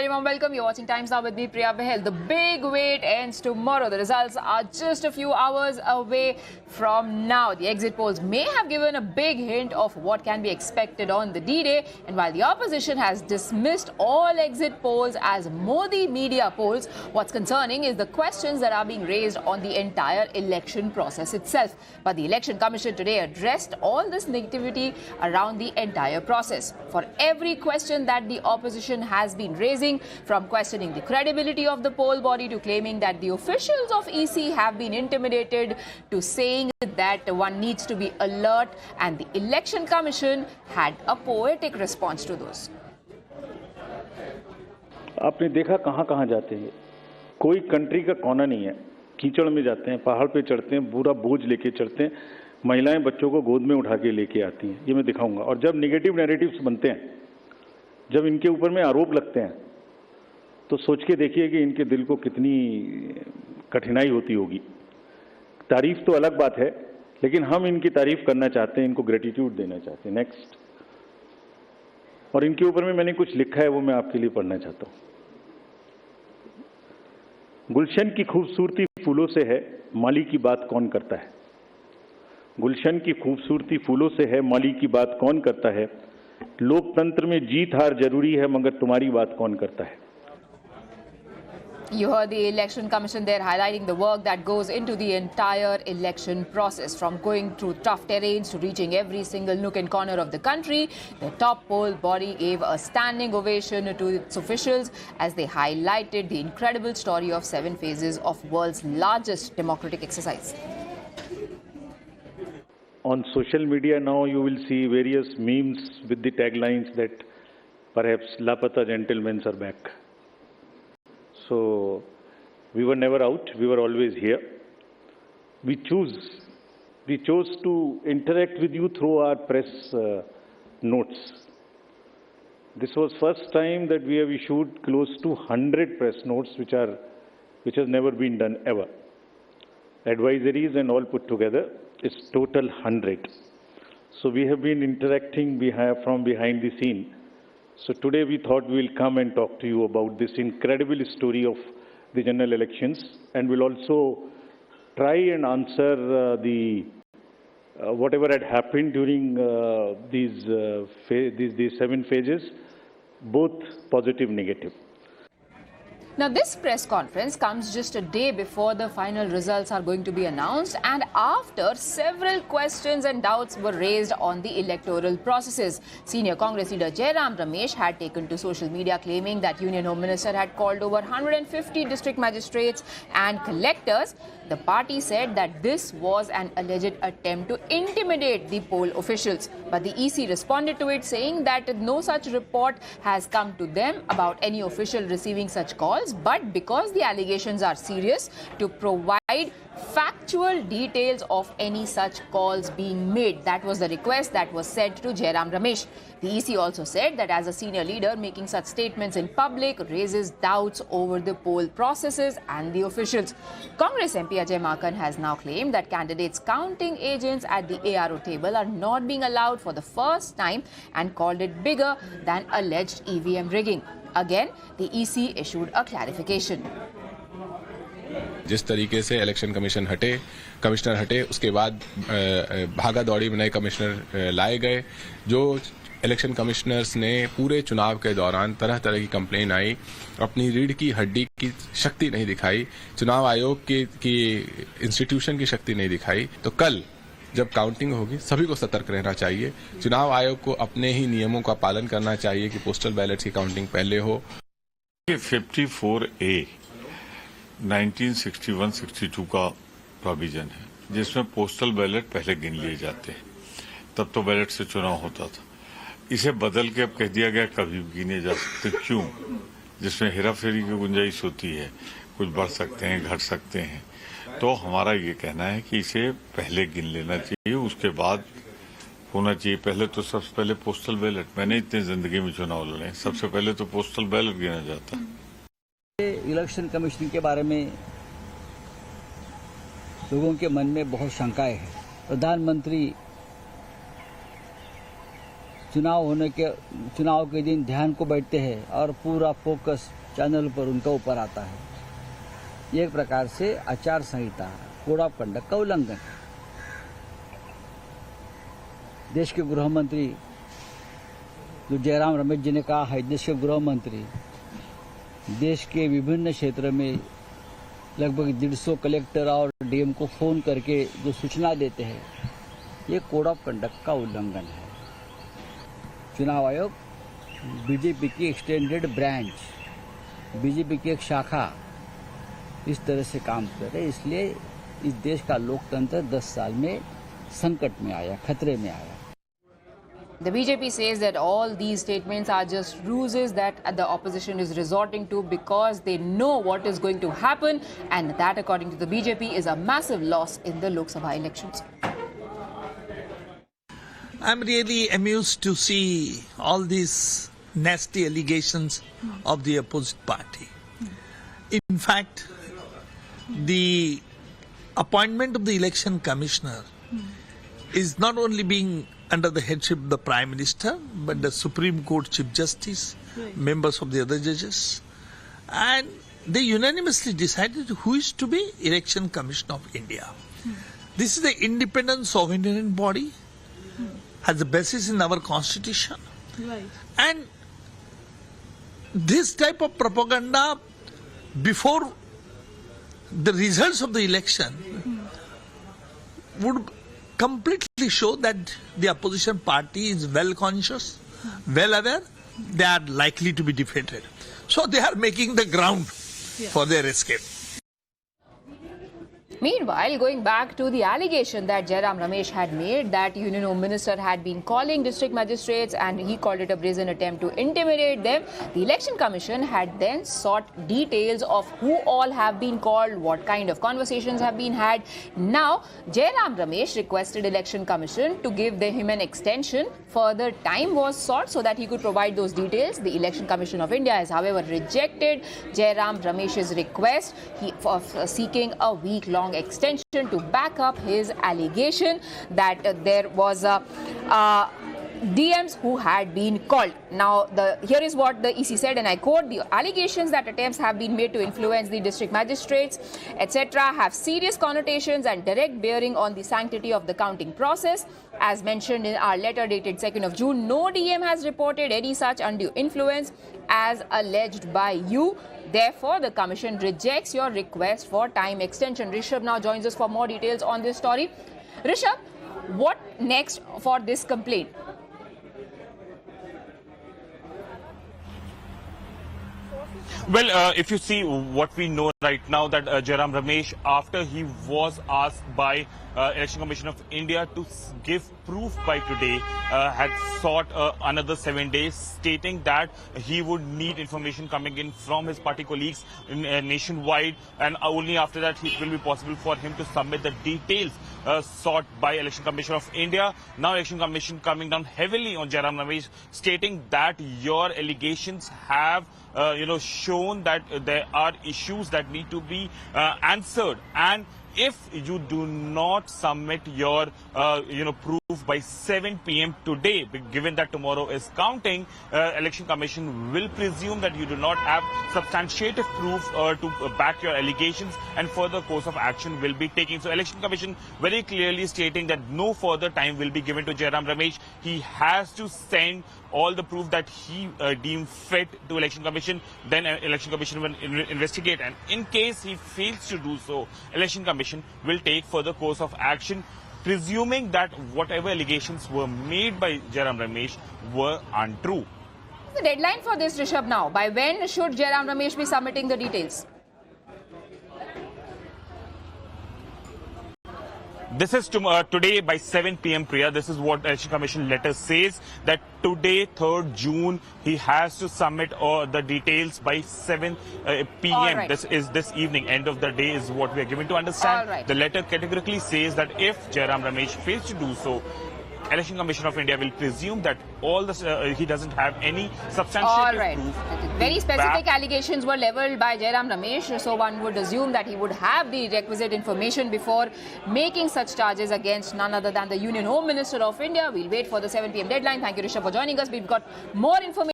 very warm welcome. You're watching Times Now with me, Priya Behel. The big wait ends tomorrow. The results are just a few hours away from now. The exit polls may have given a big hint of what can be expected on the D-Day. And while the opposition has dismissed all exit polls as Modi media polls, what's concerning is the questions that are being raised on the entire election process itself. But the Election Commission today addressed all this negativity around the entire process. For every question that the opposition has been raising, from questioning the credibility of the poll body to claiming that the officials of EC have been intimidated to saying that one needs to be alert, and the Election Commission had a poetic response to those. आपने देखा कहां-कहां जाते हैं, कोई country का कोना नहीं है, कीचड़ में जाते हैं, पहाड़ पे चढ़ते हैं, पूरा बोझ लेके चढ़ते हैं, महिलाएं बच्चों को गोद में उठा के लेके आती हैं, ये मैं दिखाऊंगा। और जब नेगेटिव नैरेटिव्स बनते हैं, जब इनके ऊपर में आरोप लगते हैं, तो सोच के देखिए कि इनके दिल को कितनी कठिनाई होती होगी। तारीफ तो अलग बात है, लेकिन हम इनकी तारीफ करना चाहते हैं, इनको ग्रेटिट्यूड देना चाहते हैं। नेक्स्ट। और इनके ऊपर में मैंने कुछ लिखा है, वो मैं आपके लिए पढ़ना चाहता हूं। गुलशन की खूबसूरती फूलों से है, माली की बात कौन करता है। गुलशन की खूबसूरती फूलों से है, माली की बात कौन करता है। लोकतंत्र में जीत हार जरूरी है, मगर तुम्हारी बात कौन करता है। You heard the Election Commission there highlighting the work that goes into the entire election process, from going through tough terrains to reaching every single nook and corner of the country. The top poll body gave a standing ovation to its officials as they highlighted the incredible story of 7 phases of world's largest democratic exercise. On social media now you will see various memes with the taglines that perhaps Lapata gentlemen are back. So we were never out, we were always here. We chose to interact with you through our press notes. This was first time that we have issued close to 100 press notes, which has never been done ever. Advisories and all put together is total 100. So we have been interacting from behind the scene. So today we thought we will come and talk to you about this incredible story of the general elections, and we'll also try and answer whatever had happened during these 7 phases, both positive, negative. Now, this press conference comes just a day before the final results are going to be announced, and after several questions and doubts were raised on the electoral processes. Senior Congress leader Jairam Ramesh had taken to social media claiming that Union Home Minister had called over 150 district magistrates and collectors. The party said that this was an alleged attempt to intimidate the poll officials. But the EC responded to it, saying that no such report has come to them about any official receiving such calls, but because the allegations are serious, to provide factual details of any such calls being made. That was the request that was sent to Jairam Ramesh. The EC also said that as a senior leader, making such statements in public raises doubts over the poll processes and the officials. Congress MP Ajay Maken has now claimed that candidates' counting agents at the ARO table are not being allowed for the first time and called it bigger than alleged EVM rigging. Again, the EC issued a clarification. जिस तरीके से election commissioner हटे उसके बाद भागा दौड़ी में नए कमिश्नर लाए गए। जो इलेक्शन कमिश्नर्स ने पूरे चुनाव के दौरान तरह तरह की कंप्लेन आई, अपनी रीढ़ की हड्डी की शक्ति नहीं दिखाई, चुनाव आयोग की इंस्टीट्यूशन की शक्ति नहीं दिखाई, तो कल जब काउंटिंग होगी सभी को सतर्क रहना चाहिए। चुनाव आयोग को अपने ही नियमों का पालन करना चाहिए कि पोस्टल बैलेट्स की काउंटिंग पहले हो। 54A 1961-62 का प्रोविजन है, जिसमें पोस्टल बैलेट पहले गिन लिए जाते हैं। तब तो बैलेट से चुनाव होता था। इसे बदल के अब कह दिया गया कभी भी गिने जा सकते। क्यों? जिसमें हेराफेरी की गुंजाइश होती है, कुछ बढ़ सकते हैं, घट सकते हैं। तो हमारा ये कहना है कि इसे पहले गिन लेना चाहिए, उसके बाद होना चाहिए। पहले तो सबसे पहले पोस्टल बैलेट, मैंने इतने जिंदगी में चुनाव लड़े, सबसे पहले तो पोस्टल बैलेट गिना जाता। इलेक्शन कमीशन के बारे में लोगों के मन में बहुत शंकाएं हैं। प्रधानमंत्री चुनाव के दिन ध्यान को बैठते हैं और पूरा फोकस चैनल पर उनका ऊपर आता है। ये एक प्रकार से आचार संहिता, कोड ऑफ कंडक्ट का उल्लंघन है। देश के गृह मंत्री जो जयराम रमेश जी ने कहा है, देश के गृह मंत्री देश के विभिन्न क्षेत्र में लगभग 150 कलेक्टर और डीएम को फोन करके जो सूचना देते हैं, ये कोड ऑफ कंडक्ट का उल्लंघन है। चुनाव आयोग बीजेपी की एक्सटेंडेड ब्रांच, बीजेपी की एक शाखा इस तरह से काम कर रहे, इसलिए इस देश का लोकतंत्र 10 साल में संकट में आया, खतरे में आया। The BJP says that all these statements are just ruses that the opposition is resorting to because they know what is going to happen, and that, according to the BJP, is a massive loss in the Lok Sabha elections. I'm really amused to see all these nasty allegations of the opposite party. In fact, the appointment of the election commissioner is not only being under the headship of the Prime Minister, but the Supreme Court Chief Justice, members of the other judges, and they unanimously decided who is to be Election Commission of India. This is the independent sovereign body, has a basis in our constitution. And this type of propaganda before the results of the election would completely show that the opposition party is well conscious, well aware, they are likely to be defeated. So they are making the ground for their escape. Meanwhile, going back to the allegation that Jairam Ramesh had made that Union Home Minister had been calling district magistrates and he called it a brazen attempt to intimidate them, the Election Commission had then sought details of who all have been called, what kind of conversations have been had. Now, Jairam Ramesh requested Election Commission to give him an extension. Further time was sought so that he could provide those details. The Election Commission of India has, however, rejected Jairam Ramesh's request of seeking a week-long extension to back up his allegation that there was DMs who had been called. Now, here is what the EC said, and I quote, "The allegations that attempts have been made to influence the district magistrates, etc., have serious connotations and direct bearing on the sanctity of the counting process. As mentioned in our letter dated 2nd of June, no DM has reported any such undue influence as alleged by you. Therefore, the Commission rejects your request for time extension." Rishabh now joins us for more details on this story. Rishabh, what next for this complaint? Well, if you see what we know right now, that Jairam Ramesh, after he was asked by Election Commission of India to give proof by today, had sought another 7 days, stating that he would need information coming in from his party colleagues nationwide, and only after that it will be possible for him to submit the details sought by Election Commission of India. Now Election Commission coming down heavily on Jairam Ramesh, stating that your allegations have shown that there are issues that need to be answered, and if you do not submit your proof by 7 p.m. today, given that tomorrow is counting, Election Commission will presume that you do not have substantiative proof to back your allegations, and further course of action will be taken. So Election Commission very clearly stating that no further time will be given to Jairam Ramesh. He has to send all the proof that he deemed fit to Election Commission. Then Election Commission will investigate, and in case he fails to do so, Election Commission will take further course of action, presuming that whatever allegations were made by Jairam Ramesh were untrue. The deadline for this, Rishabh, now. By when should Jairam Ramesh be submitting the details? This is today by 7 p.m. Priya. This is what Election Commission letter says, that today, 3rd June, he has to submit the details by 7 p.m. Right. This is this evening. End of the day is what we are given to understand. All right. The letter categorically says that if Jairam Ramesh fails to do so, Election Commission of India will presume that all this he doesn't have any substantiated All right. proof. Very specific back- allegations were leveled by Jairam Ramesh, so one would assume that he would have the requisite information before making such charges against none other than the Union Home Minister of India. We'll wait for the 7 p.m. deadline. Thank you, Rishabh, for joining us. We've got more information.